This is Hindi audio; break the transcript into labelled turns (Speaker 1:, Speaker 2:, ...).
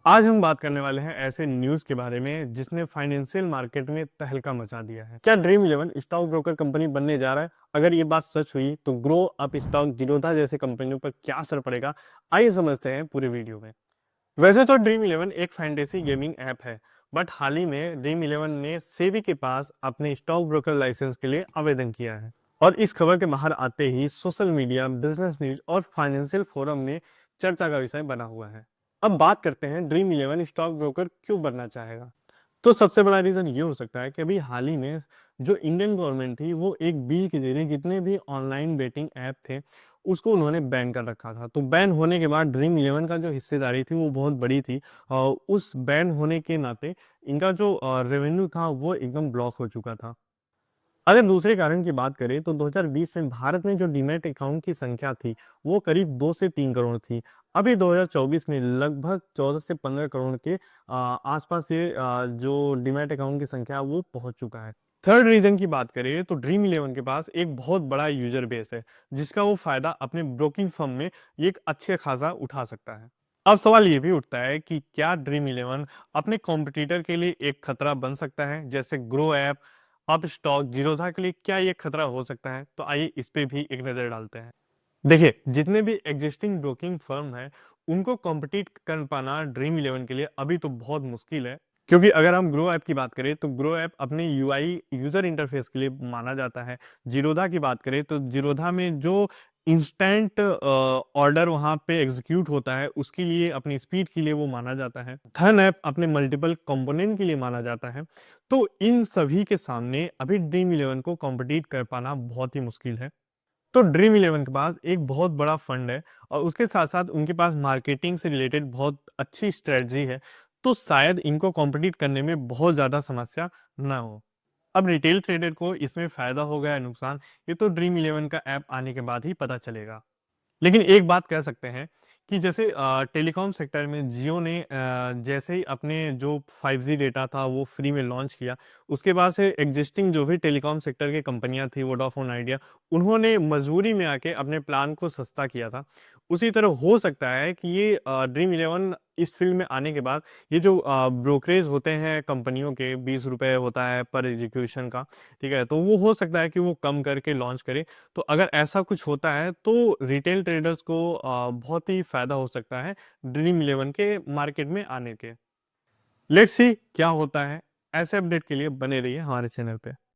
Speaker 1: आज हम बात करने वाले हैं ऐसे न्यूज़ के बारे में जिसने फाइनेंशियल मार्केट में तहलका मचा दिया है। क्या dream eleven stock broker company बनने जा रहा है? अगर ये बात सच हुई तो ग्रो अप स्टॉक, जीरोधा जैसे कंपनियों पर क्या असर पड़ेगा? आइए समझते हैं पूरे वीडियो में। वैसे तो ड्रीम इलेवन एक फैंटेसी गेमिंग ऐप है, बट हाल ही में ड्रीम इलेवन ने सेबी के पास अपने स्टॉक ब्रोकर लाइसेंस के लिए आवेदन किया है। और इस खबर के बाहर आते ही सोशल मीडिया, बिजनेस न्यूज और फाइनेंशियल फोरम में चर्चा का विषय बना हुआ है। अब बात करते हैं ड्रीम इलेवन स्टॉक ब्रोकर क्यों बनना चाहेगा। तो सबसे बड़ा रीज़न ये हो सकता है कि अभी हाल ही में जो इंडियन गवर्नमेंट थी वो एक बिल के ज़रिए जितने भी ऑनलाइन बेटिंग ऐप थे उसको उन्होंने बैन कर रखा था। तो बैन होने के बाद ड्रीम इलेवन का जो हिस्सेदारी थी वो बहुत बड़ी थी। उस बैन होने के नाते इनका जो रेवेन्यू था वो एकदम ब्लॉक हो चुका था। अगर दूसरे कारण की बात करें तो 2020 में भारत में जो डीमैट अकाउंट की संख्या थी वो करीब 2 से 3 करोड़ थी। अभी 2024 में लगभग 14 से 15 करोड़ के आसपास से जो डीमैट अकाउंट की संख्या वो पहुंच चुका है। थर्ड रीजन की बात करें तो ड्रीम इलेवन के पास एक बहुत बड़ा यूजर बेस है जिसका वो फायदा अपने ब्रोकिंग फर्म में एक अच्छे खासा उठा सकता है। अब सवाल ये भी उठता है कि क्या ड्रीम इलेवन अपने कॉम्पिटिटर के लिए एक खतरा बन सकता है, जैसे ग्रो ऐप, अब स्टॉक, जीरोधा के लिए क्या ये खतरा हो सकता है? तो आइए इस पे भी एक नजर डालते हैं। देखिए, जितने भी एग्जिस्टिंग ब्रोकिंग फर्म हैं उनको कॉम्पिटिट कर पाना ड्रीम इलेवन के लिए अभी तो बहुत मुश्किल है। क्योंकि अगर हम ग्रो ऐप की बात करें तो ग्रो ऐप अपने यूआई, यूजर इंटरफेस के लिए माना जाता है। जीरोधा की बात करें तो जीरोधा में जो इंस्टेंट ऑर्डर वहां पे एग्जीक्यूट होता है उसके लिए, अपनी स्पीड के लिए वो माना जाता है। थन ऐप अपने मल्टीपल कंपोनेंट के लिए माना जाता है। तो इन सभी के सामने अभी ड्रीम इलेवन को कॉम्पिटिट कर पाना बहुत ही मुश्किल है। तो ड्रीम इलेवन के पास एक बहुत बड़ा फंड है और उसके साथ साथ उनके पास मार्केटिंग से रिलेटेड बहुत अच्छी स्ट्रेटजी है। तो शायद इनको कॉम्पिटिट करने में बहुत ज़्यादा समस्या ना हो। अब रिटेल ट्रेडर को इसमें फ़ायदा होगा या नुकसान, ये तो ड्रीम इलेवन का ऐप आने के बाद ही पता चलेगा। लेकिन एक बात कह सकते हैं कि जैसे टेलीकॉम सेक्टर में जियो ने जैसे ही अपने जो 5G डेटा था वो फ्री में लॉन्च किया, उसके बाद से एग्जिस्टिंग जो भी टेलीकॉम सेक्टर की कंपनियां थी, वोडाफोन आइडिया, उन्होंने मजबूरी में आके अपने प्लान को सस्ता किया था। उसी तरह हो सकता है कि ये ड्रीम इलेवन इस फील्ड में आने के बाद ये जो ब्रोकरेज होते हैं कंपनियों के, 20 रुपये होता है पर एग्जीक्यूशन का, ठीक है, तो वो हो सकता है कि वो कम करके लॉन्च करे। तो अगर ऐसा कुछ होता है तो रिटेल ट्रेडर्स को बहुत ही फायदा हो सकता है ड्रीम इलेवन के मार्केट में आने के। लेट्स सी क्या होता है। ऐसे अपडेट के लिए बने रहिए हमारे चैनल पे।